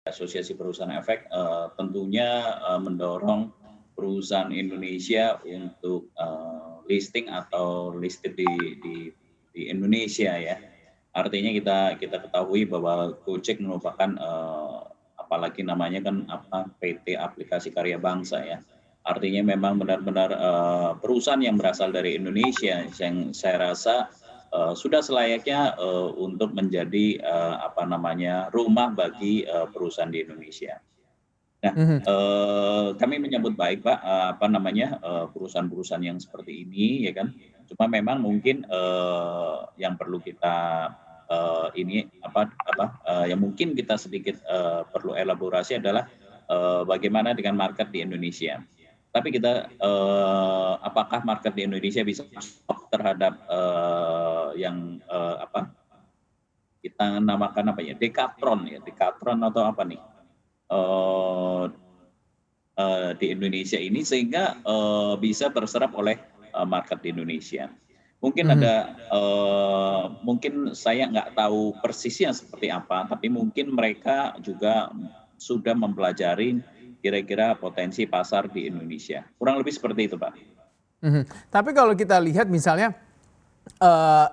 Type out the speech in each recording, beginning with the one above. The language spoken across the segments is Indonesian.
Asosiasi Perusahaan Efek tentunya mendorong perusahaan Indonesia untuk listing atau listed di Indonesia ya. Artinya kita ketahui bahwa Gojek merupakan apalagi namanya kan PT Aplikasi Karya Bangsa ya. Artinya memang benar-benar perusahaan yang berasal dari Indonesia yang saya rasa sudah selayaknya untuk menjadi rumah bagi perusahaan di Indonesia. Nah, Mhm. kami menyambut baik Pak, perusahaan-perusahaan yang seperti ini ya kan. Cuma memang mungkin yang perlu kita yang mungkin kita sedikit perlu elaborasi adalah bagaimana dengan market di Indonesia. Tapi kita apakah market di Indonesia bisa masuk terhadap kita namakan Dekatron atau apa nih di Indonesia ini sehingga bisa terserap oleh market di Indonesia. Mungkin Mhm. mungkin saya nggak tahu persisnya seperti apa, tapi mungkin mereka juga sudah mempelajari kira-kira potensi pasar di Indonesia. Kurang lebih seperti itu, Pak. Mhm. Tapi kalau kita lihat misalnya, eee,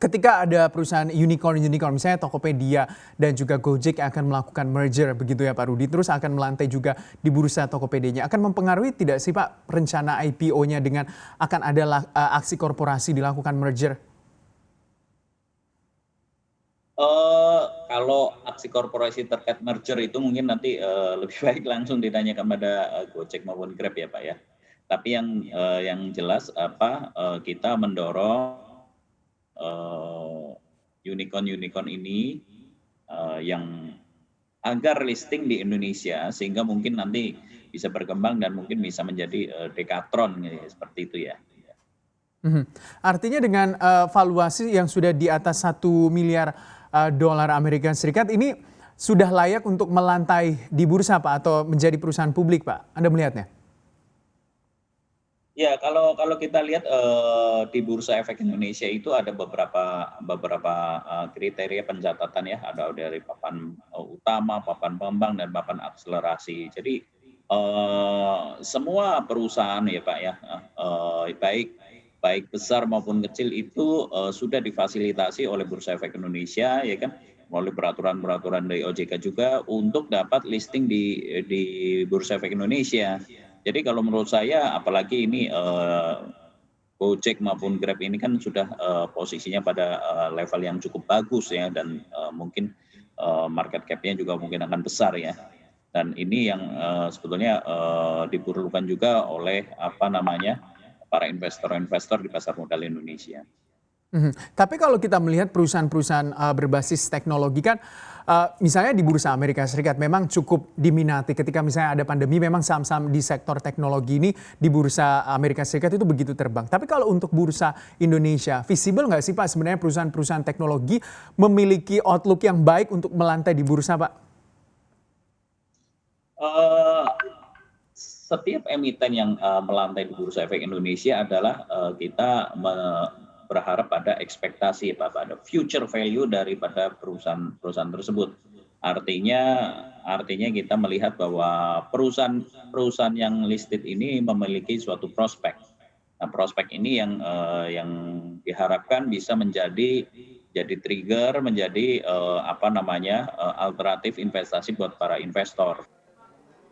ketika ada perusahaan unicorn, misalnya Tokopedia dan juga Gojek yang akan melakukan merger begitu ya Pak Rudi, terus akan melantai juga di bursa Tokopedia-nya, akan mempengaruhi tidak sih Pak rencana IPO-nya dengan akan ada aksi korporasi dilakukan merger? Kalau aksi korporasi terkait merger itu mungkin nanti lebih baik langsung ditanyakan pada Gojek maupun Grab ya Pak ya. Tapi yang jelas kita mendorong unicorn ini yang agar listing di Indonesia sehingga mungkin nanti bisa berkembang dan mungkin bisa menjadi Dekatron ya, seperti itu ya. Mhm. Artinya dengan, valuasi yang sudah di atas 1 miliar dolar Amerika Serikat ini sudah layak untuk melantai di bursa Pak atau menjadi perusahaan publik Pak? Anda melihatnya? Ya, kalau kita lihat di Bursa Efek Indonesia itu ada beberapa kriteria pencatatan ya, ada dari papan utama, papan pembang, dan papan akselerasi. Jadi semua perusahaan ya Pak ya, baik baik besar maupun kecil itu sudah difasilitasi oleh Bursa Efek Indonesia ya kan, melalui peraturan-peraturan dari OJK juga untuk dapat listing di Bursa Efek Indonesia. Jadi kalau menurut saya apalagi ini Gojek maupun Grab ini kan sudah posisinya pada level yang cukup bagus ya dan mungkin market cap-nya juga mungkin akan besar ya. Dan ini yang sebetulnya diperlukan juga oleh para investor-investor di pasar modal Indonesia. Mhm. Tapi kalau kita melihat perusahaan-perusahaan, berbasis teknologi kan, misalnya di bursa Amerika Serikat memang cukup diminati ketika misalnya ada pandemi memang saham-saham di sektor teknologi ini di bursa Amerika Serikat itu begitu terbang. Tapi kalau untuk bursa Indonesia, visible nggak sih Pak sebenarnya perusahaan-perusahaan teknologi memiliki outlook yang baik untuk melantai di bursa Pak? Eh, Setiap emiten yang melantai di Bursa Efek Indonesia adalah kita berharap pada ekspektasi pada future value daripada perusahaan tersebut. Artinya kita melihat bahwa perusahaan yang listed ini memiliki suatu prospek. Nah, prospek ini yang diharapkan bisa jadi trigger, menjadi alternatif investasi buat para investor.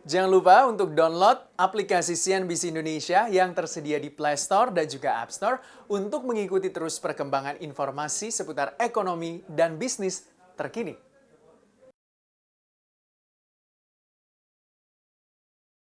Jangan lupa untuk download aplikasi CNBC Indonesia yang tersedia di Play Store dan juga App Store untuk mengikuti terus perkembangan informasi seputar ekonomi dan bisnis terkini.